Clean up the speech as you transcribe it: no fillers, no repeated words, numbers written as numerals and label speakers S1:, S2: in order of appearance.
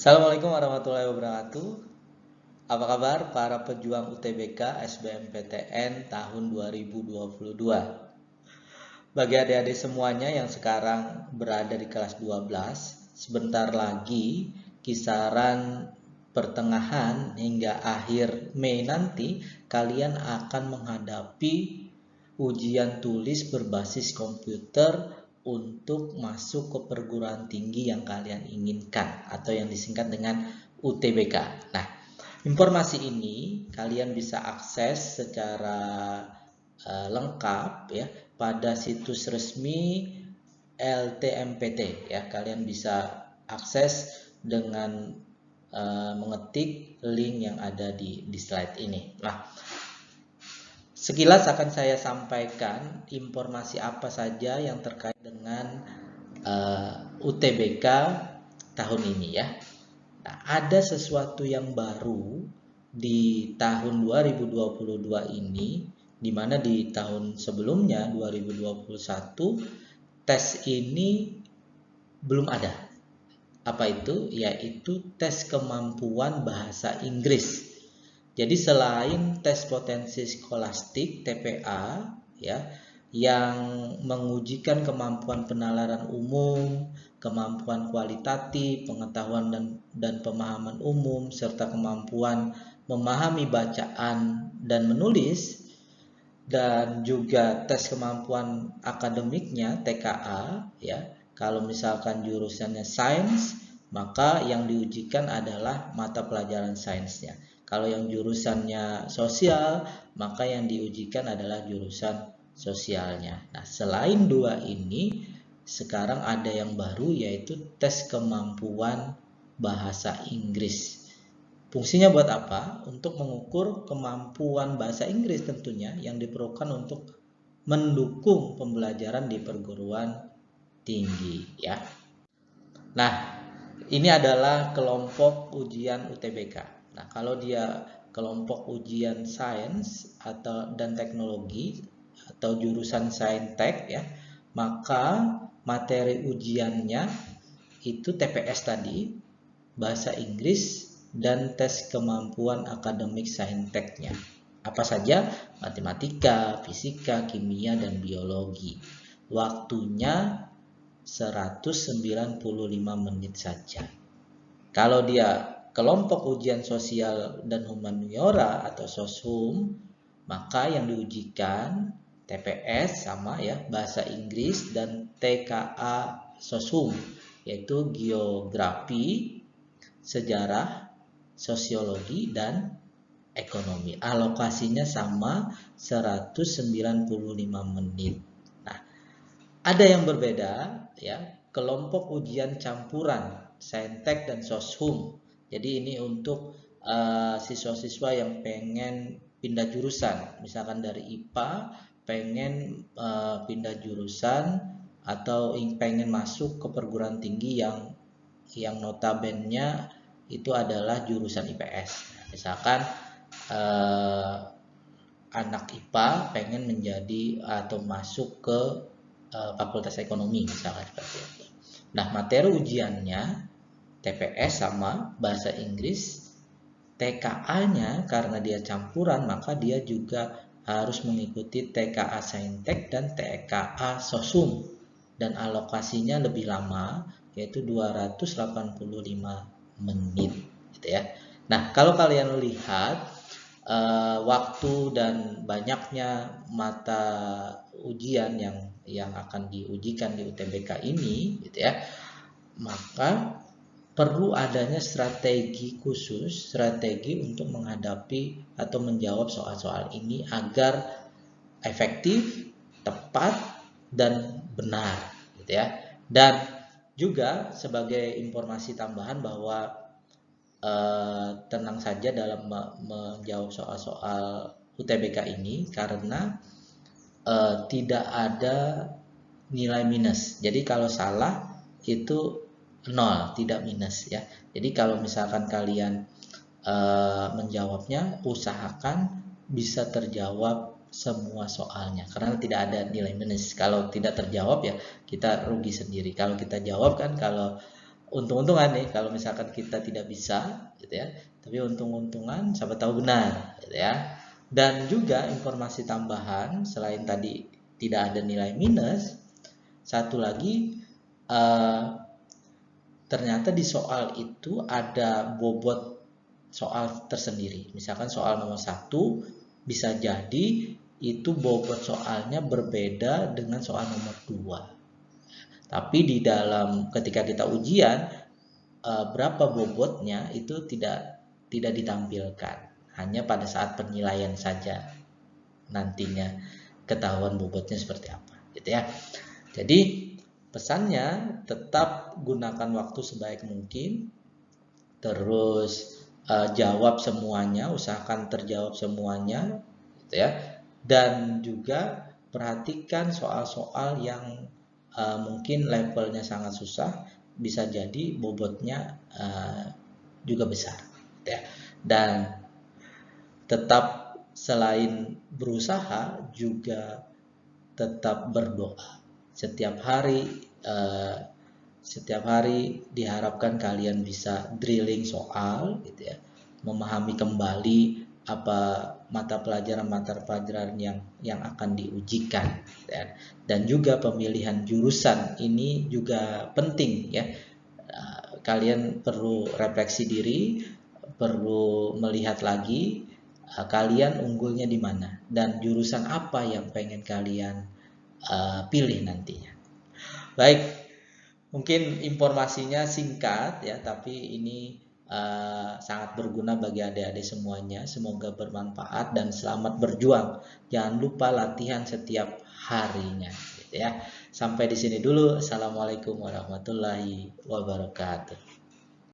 S1: Assalamualaikum warahmatullahi wabarakatuh. Apa kabar para pejuang UTBK SBMPTN tahun 2022? Bagi adik-adik semuanya yang sekarang berada di kelas 12, sebentar lagi kisaran pertengahan hingga akhir Mei nanti kalian akan menghadapi ujian tulis berbasis komputer untuk masuk ke perguruan tinggi yang kalian inginkan atau yang disingkat dengan UTBK. Nah, informasi ini kalian bisa akses secara lengkap ya pada situs resmi LTMPT ya. Kalian bisa akses dengan mengetik link yang ada di slide ini. Nah, sekilas akan saya sampaikan informasi apa saja yang terkait dengan UTBK tahun ini ya. Nah, ada sesuatu yang baru di tahun 2022 ini, di mana di tahun sebelumnya 2021 tes ini belum ada. Apa itu? Yaitu tes kemampuan bahasa Inggris. Jadi selain tes potensi skolastik TPA ya, yang mengujikan kemampuan penalaran umum, kemampuan kualitatif, pengetahuan dan pemahaman umum, serta kemampuan memahami bacaan dan menulis, dan juga tes kemampuan akademiknya TKA ya. Kalau misalkan jurusannya sains, maka yang diujikan adalah mata pelajaran sainsnya. Kalau yang jurusannya sosial, maka yang diujikan adalah jurusan sosialnya. Nah, selain dua ini, sekarang ada yang baru yaitu tes kemampuan bahasa Inggris. Fungsinya buat apa? Untuk mengukur kemampuan bahasa Inggris tentunya yang diperlukan untuk mendukung pembelajaran di perguruan tinggi ya. Nah, ini adalah kelompok ujian UTBK. Nah, kalau dia kelompok ujian sains dan teknologi atau jurusan saintek ya, maka materi ujiannya itu TPS tadi, bahasa Inggris, dan tes kemampuan akademik sainteknya. Apa saja? Matematika, fisika, kimia, dan biologi. Waktunya 195 menit saja. Kalau dia kelompok ujian sosial dan humaniora atau soshum, maka yang diujikan TPS sama ya, bahasa Inggris, dan TKA soshum, yaitu geografi, sejarah, sosiologi, dan ekonomi. Alokasinya sama 195 menit. Nah, ada yang berbeda ya, kelompok ujian campuran saintek dan soshum. Jadi ini untuk siswa-siswa yang pengen pindah jurusan, misalkan dari IPA pengen pindah jurusan atau pengen masuk ke perguruan tinggi yang notabene itu adalah jurusan IPS. Misalkan anak IPA pengen menjadi atau masuk ke Fakultas Ekonomi misalkan seperti itu. Nah, materi ujiannya TPS sama bahasa Inggris, TKA-nya karena dia campuran maka dia juga harus mengikuti TKA Saintek dan TKA Sosum, dan alokasinya lebih lama yaitu 285 menit gitu ya. Nah, kalau kalian lihat waktu dan banyaknya mata ujian yang akan diujikan di UTBK ini gitu ya, maka perlu adanya strategi khusus, strategi untuk menghadapi atau menjawab soal-soal ini agar efektif, tepat, dan benar gitu ya. Dan juga sebagai informasi tambahan bahwa tenang saja dalam menjawab soal-soal UTBK ini karena tidak ada nilai minus. Jadi kalau salah itu 0, tidak minus ya. Jadi kalau misalkan kalian menjawabnya, usahakan bisa terjawab semua soalnya karena tidak ada nilai minus. Kalau tidak terjawab ya kita rugi sendiri. Kalau kita jawab kan, kalau untung-untungan nih kalau misalkan kita tidak bisa gitu ya, tapi untung-untungan siapa tahu benar gitu ya. Dan juga informasi tambahan selain tadi tidak ada nilai minus, satu lagi eh, ternyata di soal itu ada bobot soal tersendiri. Misalkan soal nomor 1 bisa jadi itu bobot soalnya berbeda dengan soal nomor 2. Tapi di dalam ketika kita ujian berapa bobotnya itu tidak ditampilkan. Hanya pada saat penilaian saja nantinya ketahuan bobotnya seperti apa gitu ya. Jadi pesannya tetap gunakan waktu sebaik mungkin, terus jawab semuanya, usahakan terjawab semuanya gitu ya. Dan juga perhatikan soal-soal yang mungkin levelnya sangat susah, bisa jadi bobotnya juga besar gitu ya. Dan tetap selain berusaha juga tetap berdoa. Setiap hari eh, setiap hari diharapkan kalian bisa drilling soal gitu ya, memahami kembali apa mata pelajaran yang akan diujikan gitu ya. Dan juga pemilihan jurusan ini juga penting ya. Kalian perlu refleksi diri, perlu melihat lagi kalian unggulnya di mana dan jurusan apa yang pengen kalian pilih nantinya. Baik, mungkin informasinya singkat ya, tapi ini sangat berguna bagi adik-adik semuanya. Semoga bermanfaat dan selamat berjuang. Jangan lupa latihan setiap harinya, gitu ya. Sampai di sini dulu. Assalamualaikum warahmatullahi wabarakatuh.